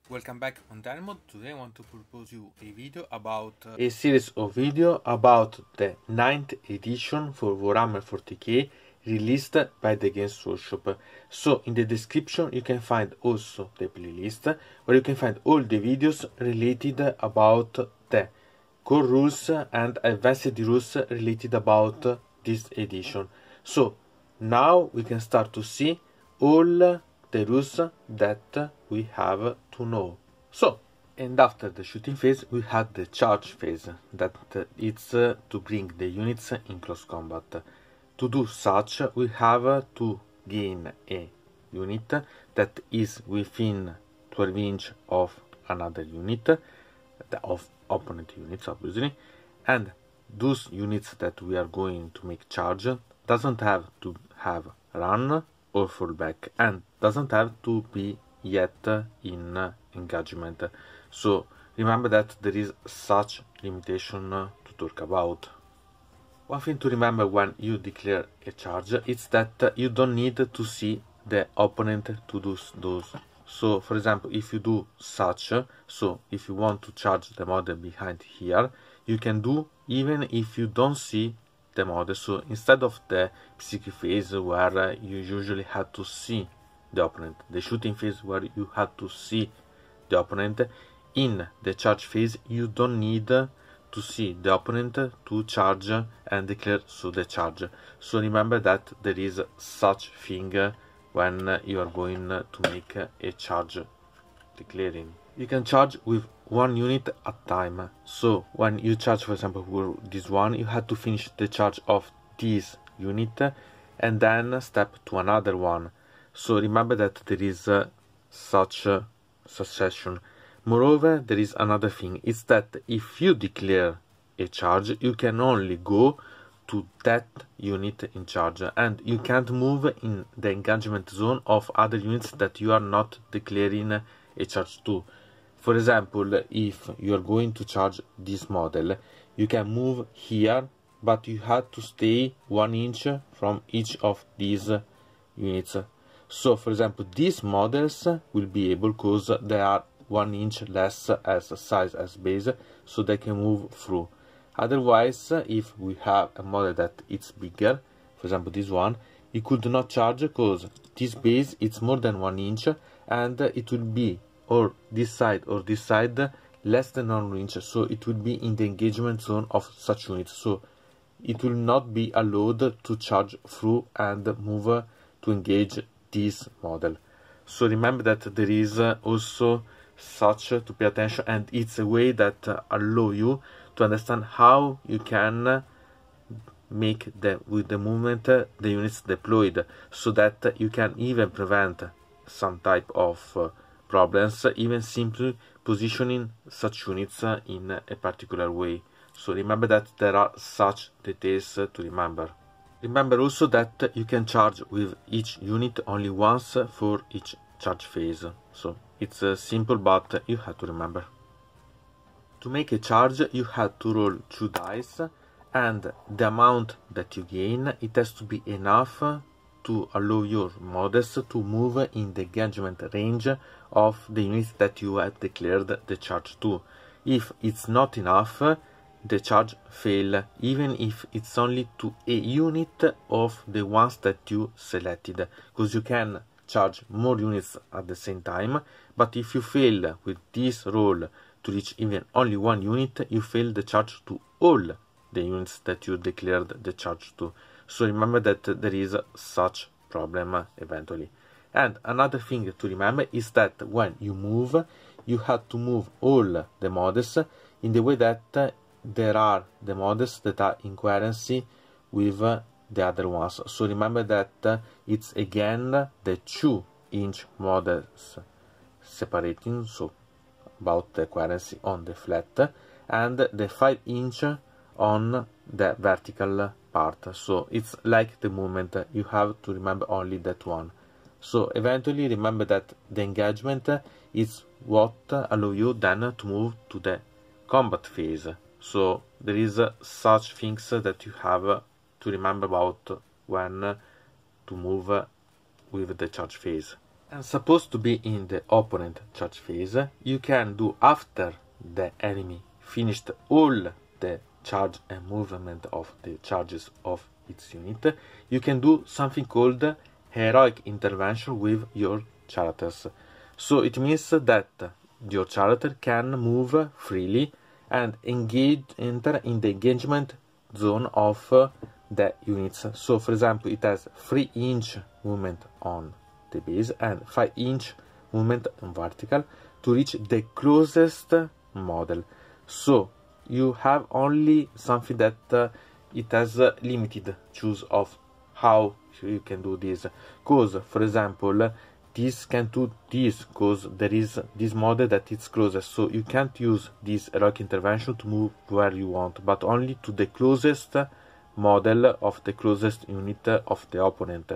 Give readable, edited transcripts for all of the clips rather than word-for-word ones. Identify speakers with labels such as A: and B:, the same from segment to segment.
A: Welcome back on Dynamod. Today I want to propose you a video about
B: a series of video about the 9th edition for Warhammer 40k released by the Games Workshop. So in the description you can find also the playlist where you can find all the videos related about the core rules and advanced rules related about this edition. So now we can start to see all the rules that we have to know. So, and after the shooting phase we had the charge phase, that it's to bring the units in close combat. To do such we have to gain a unit that is within 12 inch of another unit, of opponent units obviously, and those units that we are going to make charge doesn't have to have run or fall back, and doesn't have to be yet in engagement. So remember that there is such limitation to talk about. One thing to remember when you declare a charge is that you don't need to see the opponent to do those. So for example, if you do such, so if you want to charge the model behind here, you can do even if you don't see the model. So instead of the psychic phase where you usually have to see the opponent, the shooting phase where you have to see the opponent, in the charge phase you don't need to see the opponent to charge and declare so the charge. So remember that there is such thing when you are going to make a charge declaring. You can charge with one unit at a time. So when you charge, for example, with this one, you have to finish the charge of this unit and then step to another one. So remember that there is such a succession. Moreover, there is another thing, it's that if you declare a charge, you can only go to that unit in charge, and you can't move in the engagement zone of other units that you are not declaring a charge to. For example, if you are going to charge this model, you can move here, but you have to stay 1 inch from each of these units. So for example, these models will be able, because they are 1 inch less as size as base, so they can move through. Otherwise, if we have a model that it's bigger, for example this one, it could not charge because this base it's more than 1 inch, and it will be or this side less than 1 inch, so it will be in the engagement zone of such units, so it will not be allowed to charge through and move to engage this model. So remember that there is also such to pay attention, and it's a way that allow you to understand how you can make with the movement the units deployed, so that you can even prevent some type of problems, even simply positioning such units in a particular way. So remember that there are such details to remember. Remember also that you can charge with each unit only once for each charge phase. So it's simple, but you have to remember. To make a charge, you have to roll 2 dice, and the amount that you gain, it has to be enough to allow your models to move in the engagement range of the units that you have declared the charge to. If it's not enough, the charge fail, even if it's only to a unit of the ones that you selected, because you can charge more units at the same time, but if you fail with this roll to reach even only 1 unit, you fail the charge to all the units that you declared the charge to. So remember that there is such problem eventually. And another thing to remember is that when you move, you have to move all the models in the way that there are the models that are in coherency with the other ones. So remember that it's again the 2 inch models separating, so about the coherency on the flat, and the 5 inch on the vertical part. So it's like the movement, you have to remember only that one. So eventually remember that the engagement is what allow you then to move to the combat phase. So there is such things that you have to remember about when to move with the charge phase. and supposed to be in the opponent charge phase, you can do after the enemy finished all the charge and movement of the charges of its unit. You can do something called heroic intervention with your characters. So it means that your character can move freely and enter in the engagement zone of the units. So for example, it has 3-inch movement on the base and 5-inch movement on vertical to reach the closest model. So you have only something that it has limited choose of how you can do this, because for example this can do this because there is this model that it's closest, so you can't use this heroic intervention to move where you want, but only to the closest model of the closest unit of the opponent.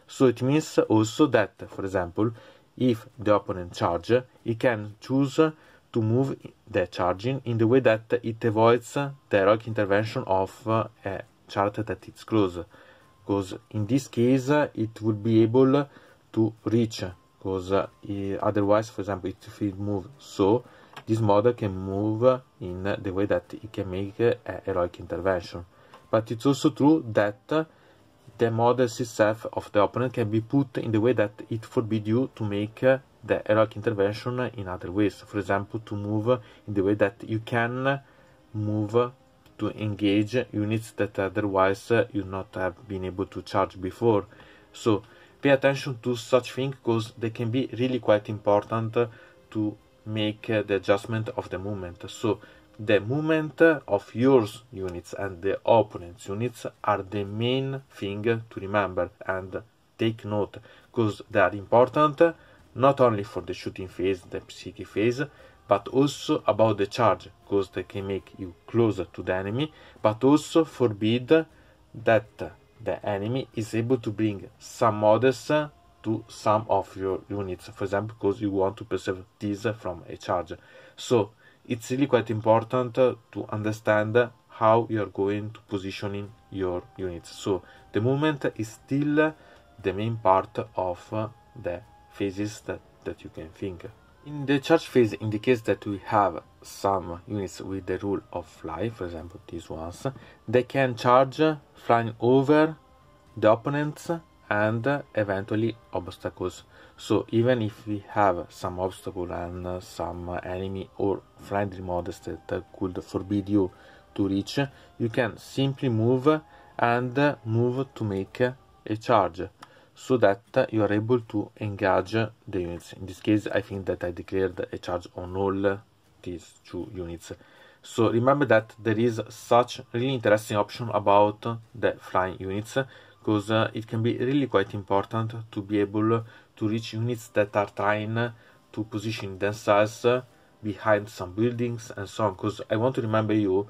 B: So it means also that, for example, if the opponent charge, it can choose to move the charging in the way that it avoids the heroic intervention of a character that it's close, because in this case it would be able to reach, because otherwise, for example, if it move so, this model can move in the way that it can make a heroic intervention. But it's also true that the models itself of the opponent can be put in the way that it forbids you to make the heroic intervention in other ways. For example, to move in the way that you can move to engage units that otherwise you not have been able to charge before. So pay attention to such things, because they can be really quite important to make the adjustment of the movement. So the movement of your units and the opponent's units are the main thing to remember and take note, because they are important not only for the shooting phase, the psychic phase, but also about the charge, because they can make you closer to the enemy, but also forbid that the enemy is able to bring some models to some of your units, for example, because you want to preserve these from a charge. So it's really quite important to understand how you are going to positioning your units. So the movement is still the main part of the phases that you can think. In the charge phase, in the case that we have some units with the rule of fly, for example these ones, they can charge flying over the opponents and eventually obstacles. So even if we have some obstacle and some enemy or friendly models that could forbid you to reach, you can simply move and move to make a charge, so that you are able to engage the units. In this case, I think that I declared a charge on all these 2 units. So remember that there is such really interesting option about the flying units, because it can be really quite important to be able to reach units that are trying to position themselves behind some buildings and so on, because I want to remember you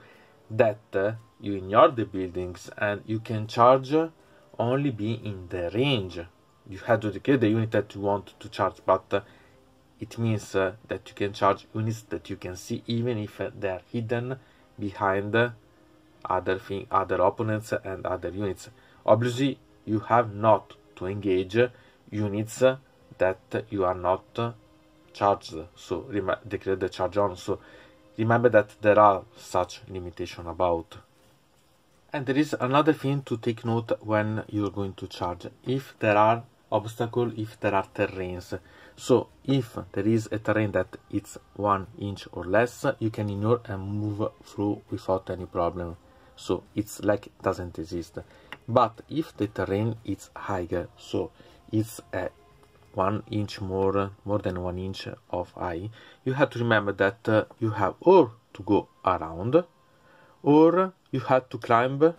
B: that you ignore the buildings and you can charge only be in the range. You have to declare the unit that you want to charge, but it means that you can charge units that you can see even if they are hidden behind other opponents and other units. Obviously, you have not to engage units that you are not charged, so declare the charge on. So remember that there are such limitation about. And there is another thing to take note when you're going to charge: if there are obstacles, if there are terrains. So if there is a terrain that it's 1 inch or less, you can ignore and move through without any problem. So it's like it doesn't exist. But if the terrain is higher, so it's 1 inch more than 1 inch of high, you have to remember that you have or to go around, or you have to climb,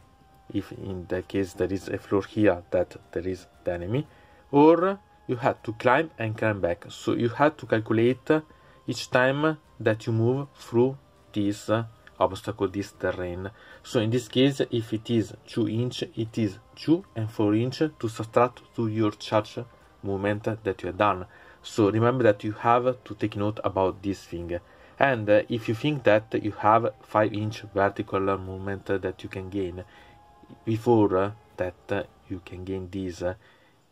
B: if in the case there is a floor here that there is the enemy, or you have to climb and climb back. So you have to calculate each time that you move through this obstacle, this terrain. So in this case, if it is 2 inch, it is 2 and 4 inch to subtract to your charge movement that you have done. So remember that you have to take note about this thing. And if you think that you have 5-inch vertical movement that you can gain, before that you can gain this,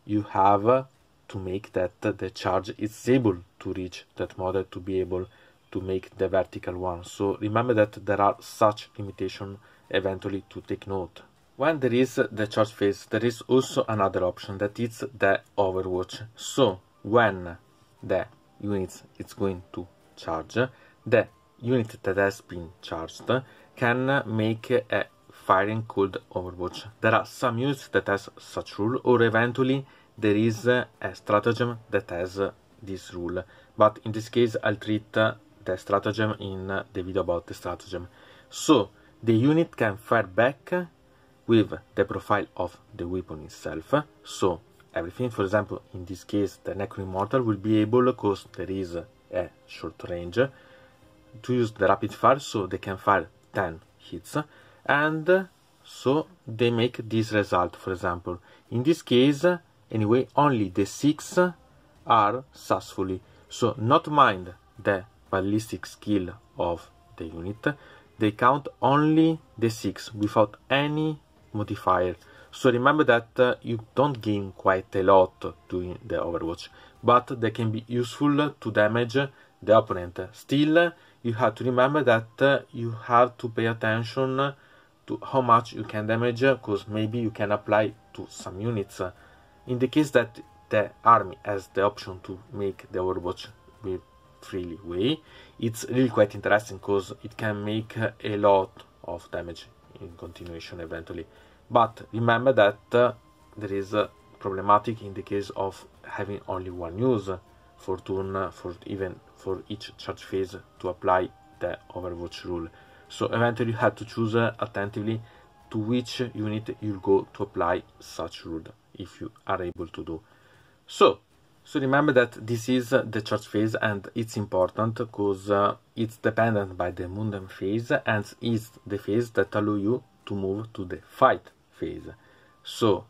B: you have to make that the charge is able to reach that model to be able to make the vertical one. So remember that there are such limitations eventually to take note. When there is the charge phase, there is also another option, that is the overwatch. So when the unit is going to charge, the unit that has been charged can make a firing called overwatch. There are some units that has such rule, or eventually there is a stratagem that has this rule, but in this case I'll treat the stratagem in the video about the stratagem. So the unit can fire back with the profile of the weapon itself. So everything, for example, in this case the Necro-Immortal will be able, because there is a short range, to use the rapid fire, so they can fire 10 hits, and so they make this result. For example, in this case anyway, only the 6 are successfully, so not mind the ballistic skill of the unit, they count only the 6 without any modifier. So remember that you don't gain quite a lot doing the overwatch, but they can be useful to damage the opponent. Still, you have to remember that you have to pay attention to how much you can damage, because maybe you can apply to some units. In the case that the army has the option to make the overwatch with freely way, it's really quite interesting, because it can make a lot of damage in continuation eventually. But remember that there is a problematic in the case of having only one use for turn, for each charge phase to apply the overwatch rule. So eventually you have to choose attentively to which unit you go to apply such rule, if you are able to do. So remember that this is the charge phase, and it's important because it's dependent by the Munden phase, and it's the phase that allow you to move to the fight phase. So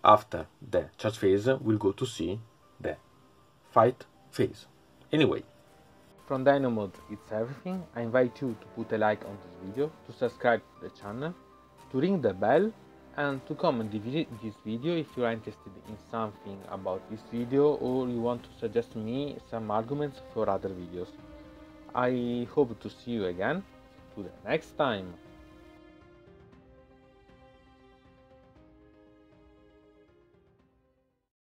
B: after the charge phase we'll go to see the fight phase. Anyway, from Dino Mode it's everything. I invite you to put a like on this video, to subscribe to the channel, to ring the bell, and to comment this video if you are interested in something about this video, or you want to suggest me some arguments for other videos. I hope to see you again to the next time.